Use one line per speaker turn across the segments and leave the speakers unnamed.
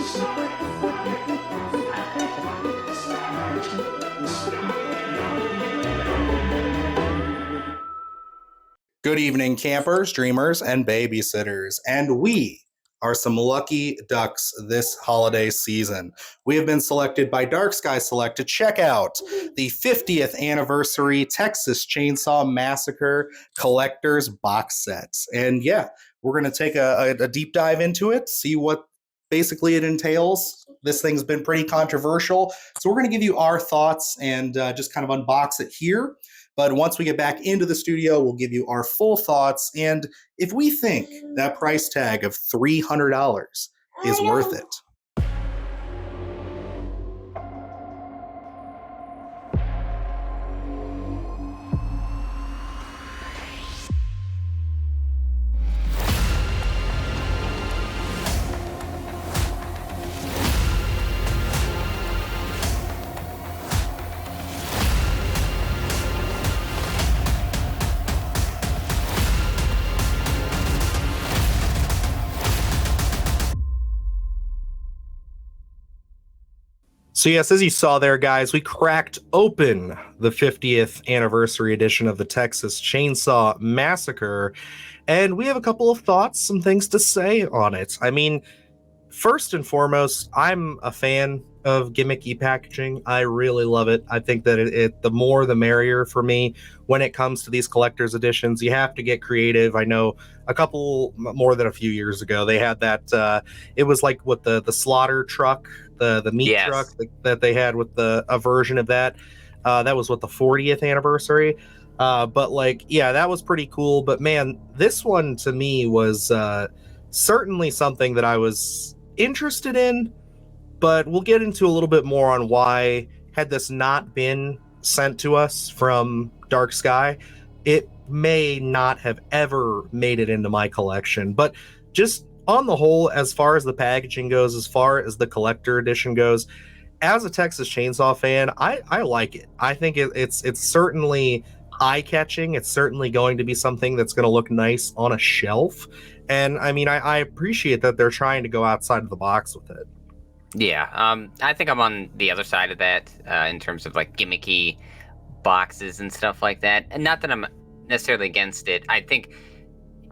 Good evening, campers, dreamers, and babysitters. And we are some lucky ducks this holiday season. We have been selected by Dark Sky Select to check out the 50th anniversary Texas Chainsaw Massacre collector's box sets. And yeah, we're going to take a deep dive into it, see what basically it entails. This thing's been pretty controversial. So we're going to give you our thoughts and just kind of unbox it here. But once we get back into the studio, we'll give you our full thoughts. And if we think that price tag of $300 is worth it. So yes, as you saw there, guys, we cracked open the 50th anniversary edition of the Texas Chainsaw Massacre, and we have a couple of thoughts, some things to say on it. I mean, first and foremost, I'm a fan of gimmicky packaging. I really love it. I think that it the more the merrier for me when it comes to these collector's editions. You have to get creative. I know a couple more than a few years ago, they had that, it was like with the slaughter truck, the meat truck that they had with a version of that. That was what, the 40th anniversary. But like, yeah, that was pretty cool. But man, this one to me was certainly something that I was interested in, but we'll get into a little bit more on why, had this not been sent to us from Dark Sky, it may not have ever made it into my collection. But just on the whole, as far as the packaging goes, as far as the collector edition goes, as a Texas Chainsaw fan, I like it. I think it's certainly eye-catching. It's certainly going to be something that's going to look nice on a shelf. And I mean, I appreciate that they're trying to go outside of the box with it.
Yeah, I think I'm on the other side of that in terms of like gimmicky boxes and stuff like that. And not that I'm necessarily against it. I think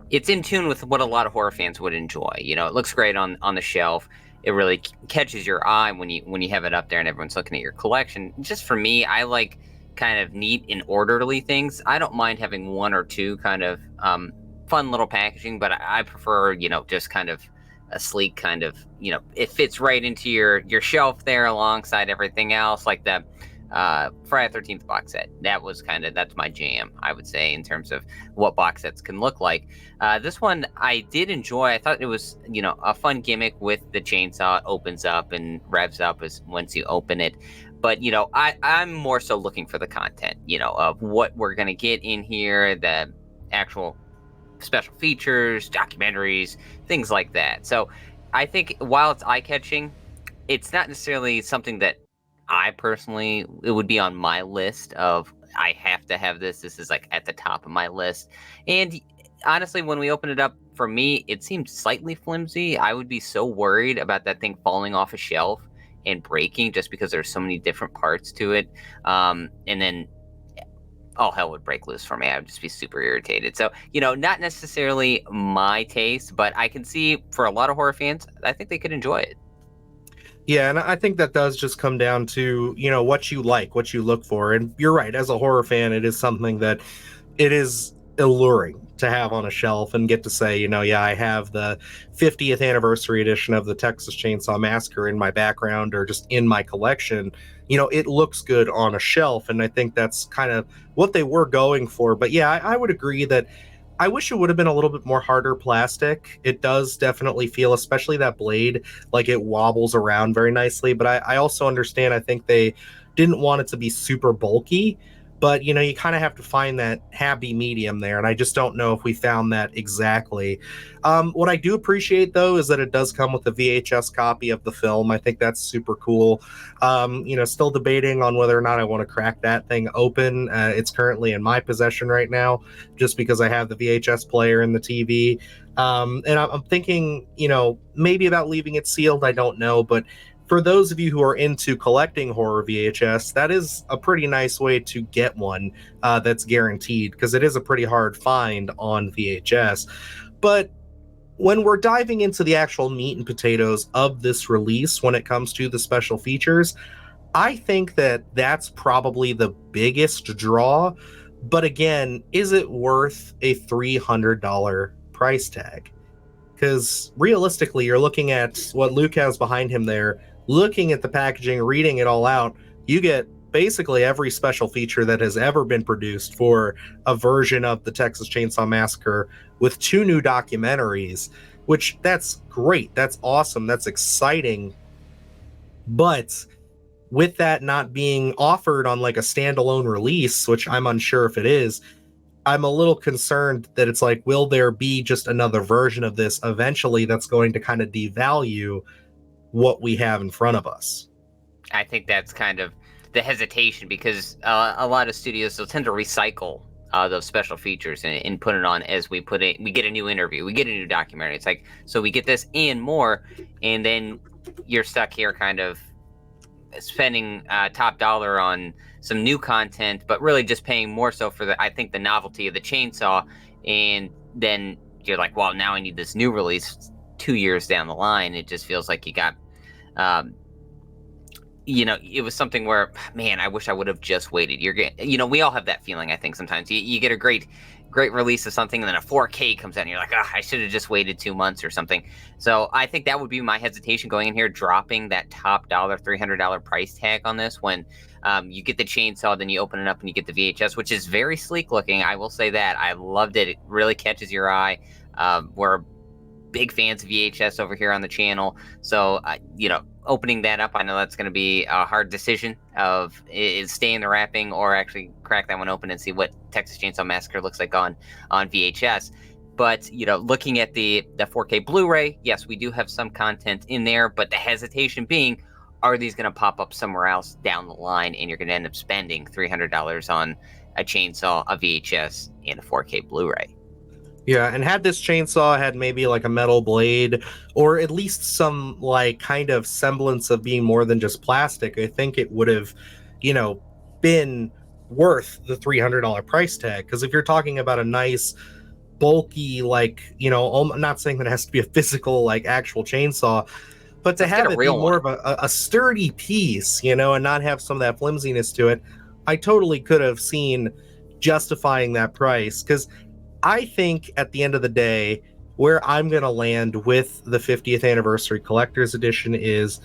it's in tune with what a lot of horror fans would enjoy. You know, it looks great on the shelf. It really catches your eye when you have it up there and everyone's looking at your collection. Just for me, I like kind of neat and orderly things. I don't mind having one or two kind of fun little packaging, but I prefer, you know, just kind of a sleek kind of, you know, it fits right into your shelf there alongside everything else, like the Friday the 13th box set. That's my jam, I would say, in terms of what box sets can look like. This one I did enjoy. I thought it was, you know, a fun gimmick with the chainsaw. It opens up and revs up as once you open it. But, you know, I'm more so looking for the content, you know, of what we're going to get in here, the actual special features, documentaries, things like that. So I think while it's eye-catching, it's not necessarily something that I personally, it would be on my list of, I have to have this. This is like at the top of my list. And honestly, when we open it up, for me, it seemed slightly flimsy. I would be so worried about that thing falling off a shelf and breaking just because there's so many different parts to it. And then all hell would break loose for me. I would just be super irritated. So, you know, not necessarily my taste, but I can see for a lot of horror fans, I think they could enjoy it.
Yeah, and I think that does just come down to, you know, what you like, what you look for. And you're right, as a horror fan, it is something that it is alluring to have on a shelf and get to say, you know, yeah, I have the 50th anniversary edition of the Texas Chainsaw Massacre in my background or just in my collection. You know, it looks good on a shelf, and I think that's kind of what they were going for. But yeah, I would agree that I wish it would have been a little bit more harder plastic. It does definitely feel, especially that blade, like it wobbles around very nicely. But I also understand, I think they didn't want it to be super bulky. But you kind of have to find that happy medium there, and I just don't know if we found that exactly. What I do appreciate though is that it does come with a VHS copy of the film. I think that's super cool. Still debating on whether or not I want to crack that thing open. It's currently in my possession right now, just because I have the VHS player and the TV. And I'm thinking, maybe about leaving it sealed. I don't know, but for those of you who are into collecting horror VHS, that is a pretty nice way to get one that's guaranteed, because it is a pretty hard find on VHS. But when we're diving into the actual meat and potatoes of this release, when it comes to the special features, I think that that's probably the biggest draw. But again, is it worth a $300 price tag? Because realistically, you're looking at what Luke has behind him there, looking at the packaging, reading it all out, you get basically every special feature that has ever been produced for a version of the Texas Chainsaw Massacre, with 2 new documentaries, which that's great. That's awesome. That's exciting. But with that not being offered on like a standalone release, which I'm unsure if it is, I'm a little concerned that it's like, will there be just another version of this eventually that's going to kind of devalue what we have in front of us?
I think that's kind of the hesitation, because a lot of studios, they'll tend to recycle those special features and put it on as we get a new interview, we get a new documentary. It's like, so we get this and more, and then you're stuck here kind of spending top dollar on some new content, but really just paying more so for the novelty of the chainsaw. And then you're like, well, now I need this new release 2 years down the line. It just feels like you got, it was something where, man, I wish I would have just waited. We all have that feeling. I think sometimes you get a great release of something, and then a 4K comes out, and you're like, I should have just waited 2 months or something. So I think that would be my hesitation going in here, dropping that top dollar, $300 price tag on this, when you get the chainsaw, then you open it up and you get the VHS, which is very sleek looking. I will say that. I loved it. It really catches your eye. We're big fans of VHS over here on the channel. So, opening that up, I know that's going to be a hard decision of is stay in the wrapping or actually crack that one open and see what Texas Chainsaw Massacre looks like on VHS. But, looking at the 4K Blu-ray, yes, we do have some content in there, but the hesitation being, are these going to pop up somewhere else down the line, and you're going to end up spending $300 on a chainsaw, a VHS, and a 4K Blu-ray?
Yeah, and had this chainsaw had maybe like a metal blade, or at least some like kind of semblance of being more than just plastic, I think it would have, been worth the $300 price tag. Because if you're talking about a nice, bulky, like, I'm not saying that it has to be a physical, like, actual chainsaw, but to have it be more of a sturdy piece, and not have some of that flimsiness to it, I totally could have seen justifying that price. Because I think at the end of the day, where I'm going to land with the 50th anniversary collector's edition is,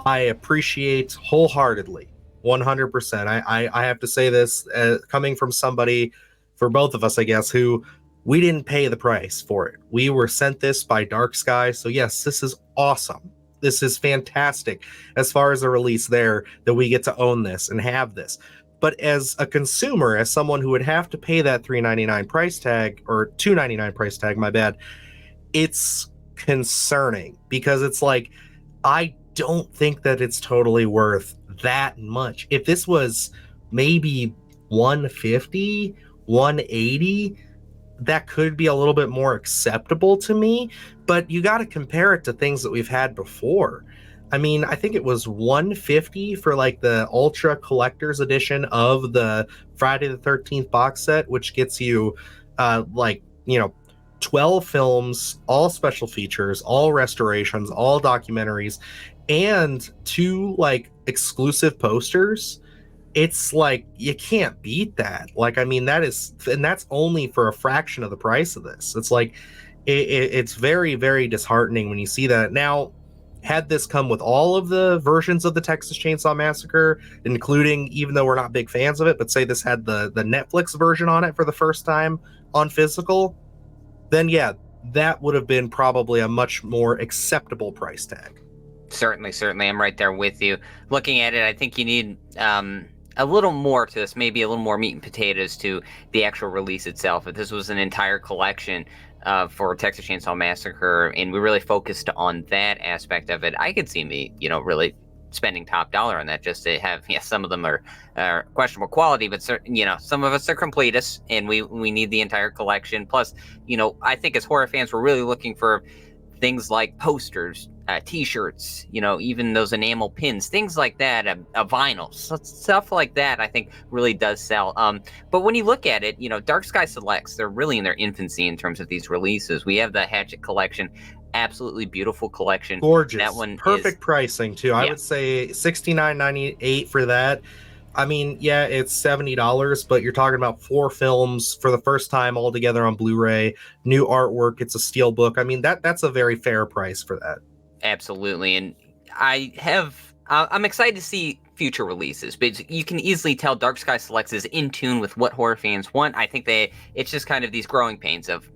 I appreciate wholeheartedly, 100%. I have to say this coming from somebody, for both of us, I guess, who we didn't pay the price for it. We were sent this by Dark Sky. So yes, this is awesome. This is fantastic as far as a release there, that we get to own this and have this. But as a consumer, as someone who would have to pay that $399 price tag, or $299 price tag, my bad, it's concerning, because it's like, I don't think that it's totally worth that much. If this was maybe $150, $180, that could be a little bit more acceptable to me. But you got to compare it to things that we've had before. I mean, I think it was $150 for like the Ultra Collector's Edition of the Friday the 13th box set, which gets you 12 films, all special features, all restorations, all documentaries, and 2 like exclusive posters. It's like, you can't beat that. Like, I mean, that's only for a fraction of the price of this. It's like, it's very, very disheartening when you see that. Now, had this come with all of the versions of the Texas Chainsaw Massacre, including, even though we're not big fans of it, but say this had the Netflix version on it for the first time on physical, then yeah, that would have been probably a much more acceptable price tag.
Certainly. I'm right there with you. Looking at it, I think you need a little more to this, maybe a little more meat and potatoes to the actual release itself. If this was an entire collection for Texas Chainsaw Massacre, and we really focused on that aspect of it, I could see me, really spending top dollar on that just to have. Some of them are questionable quality, but some of us are completists, and we need the entire collection. Plus, I think as horror fans, we're really looking for things like posters, t-shirts, even those enamel pins, things like that, a vinyl, stuff like that, I think really does sell. But when you look at it, Dark Sky Selects, they're really in their infancy in terms of these releases. We have the Hatchet collection, absolutely beautiful collection.
Gorgeous.
That one
perfect pricing too. I would say $69.98 for that. I mean, yeah, it's $70, but you're talking about 4 films for the first time all together on Blu-ray, new artwork. It's a steel book. I mean, that's a very fair price for that.
Absolutely. And I'm excited to see future releases, but you can easily tell Dark Sky Selects is in tune with what horror fans want. I think it's just kind of these growing pains of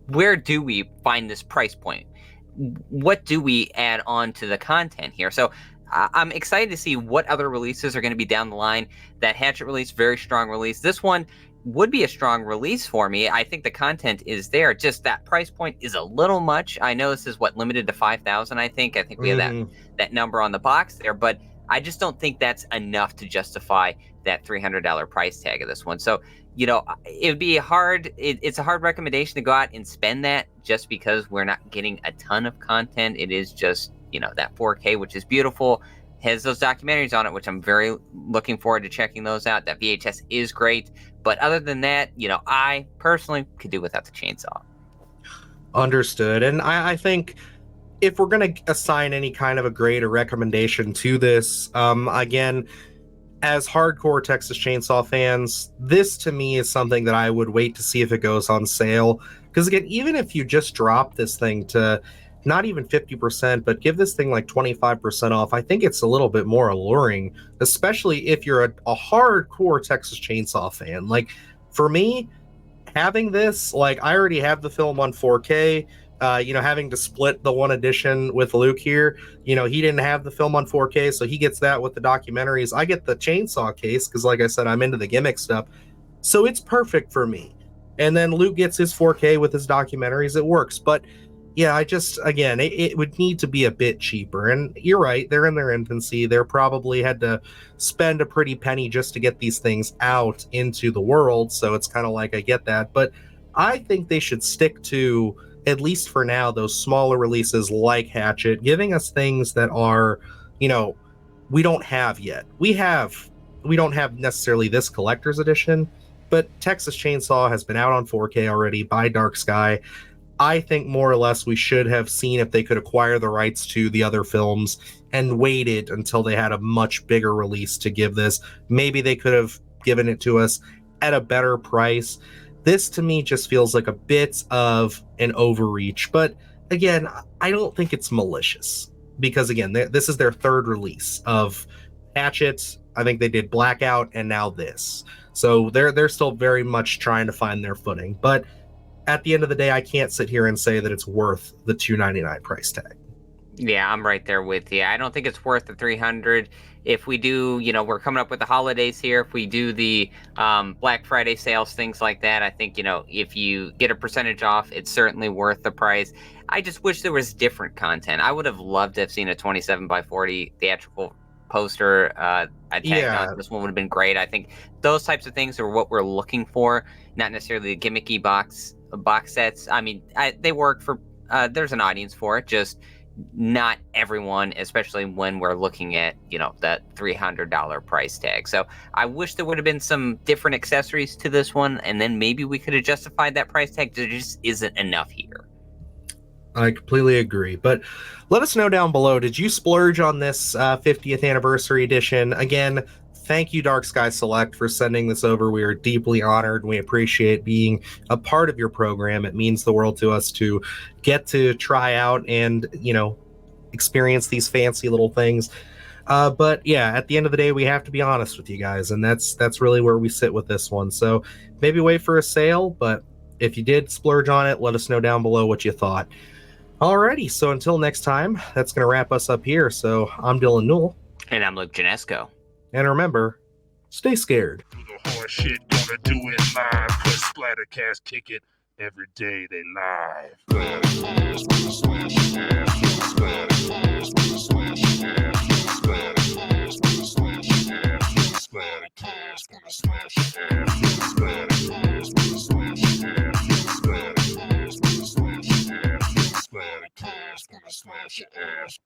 where do we find this price point? What do we add on to the content here? So I'm excited to see what other releases are going to be down the line. That Hatchet release, very strong release. This one would be a strong release for me. I think the content is there. Just that price point is a little much. I know this is limited to 5,000. I think we have that number on the box there, but I just don't think that's enough to justify that $300 price tag of this one. So, it would be it's a hard recommendation to go out and spend that just because we're not getting a ton of content. It is just, that 4K, which is beautiful, has those documentaries on it, which I'm very looking forward to checking those out. That VHS is great. But other than that, I personally could do without the chainsaw.
Understood. And I think if we're going to assign any kind of a grade or recommendation to this, again, as hardcore Texas Chainsaw fans, this to me is something that I would wait to see if it goes on sale. Because again, even if you just drop this thing to not even 50%, but give this thing like 25% off, I think it's a little bit more alluring, especially if you're a hardcore Texas Chainsaw fan. Like, for me, having this, like, I already have the film on 4K. Having to split the one edition with Luke here, he didn't have the film on 4K, so he gets that with the documentaries. I get the chainsaw case because, like I said, I'm into the gimmick stuff. So it's perfect for me. And then Luke gets his 4K with his documentaries. It works. But yeah, it would need to be a bit cheaper. And you're right, they're in their infancy. They're probably had to spend a pretty penny just to get these things out into the world. So it's kind of like, I get that. But I think they should stick to, at least for now, those smaller releases like Hatchet, giving us things that are, we don't have yet. We don't have necessarily this collector's edition, but Texas Chainsaw has been out on 4K already by Dark Sky. I think more or less we should have seen if they could acquire the rights to the other films and waited until they had a much bigger release to give this. Maybe they could have given it to us at a better price. This to me just feels like a bit of an overreach, but again, I don't think it's malicious because again, this is their third release of Hatchet. I think they did Blackout and now this. So they're still very much trying to find their footing, but at the end of the day, I can't sit here and say that it's worth the $299 price tag.
Yeah, I'm right there with you. I don't think it's worth the $300. If we do, we're coming up with the holidays here. If we do the Black Friday sales, things like that, I think, if you get a percentage off, it's certainly worth the price. I just wish there was different content. I would have loved to have seen a 27x40 theatrical poster tagged on. This one would have been great. I think those types of things are what we're looking for, not necessarily the gimmicky box sets. I mean, they work for, there's an audience for it, just not everyone, especially when we're looking at, that $300 price tag. So I wish there would have been some different accessories to this one, and then maybe we could have justified that price tag. There just isn't enough here.
I completely agree. But let us know down below, did you splurge on this 50th anniversary edition? Again, thank you, Dark Sky Select, for sending this over. We are deeply honored. We appreciate being a part of your program. It means the world to us to get to try out and, experience these fancy little things. But yeah, at the end of the day, we have to be honest with you guys, and that's really where we sit with this one. So maybe wait for a sale, but if you did splurge on it, let us know down below what you thought. Alrighty, so until next time, that's going to wrap us up here. So I'm Dylan Newell.
And I'm Luke Janesco.
And remember, stay scared.
Do the hard shit, gonna do it live. Cause Splattercast kick it every day they live. Splattercast, gonna smash your ass. Splattercast, gonna smash your ass. Splattercast, gonna smash your ass. Splattercast, gonna smash your ass. Splattercast, gonna smash your ass. Splattercast, gonna smash your ass. Splattercast, gonna smash your ass.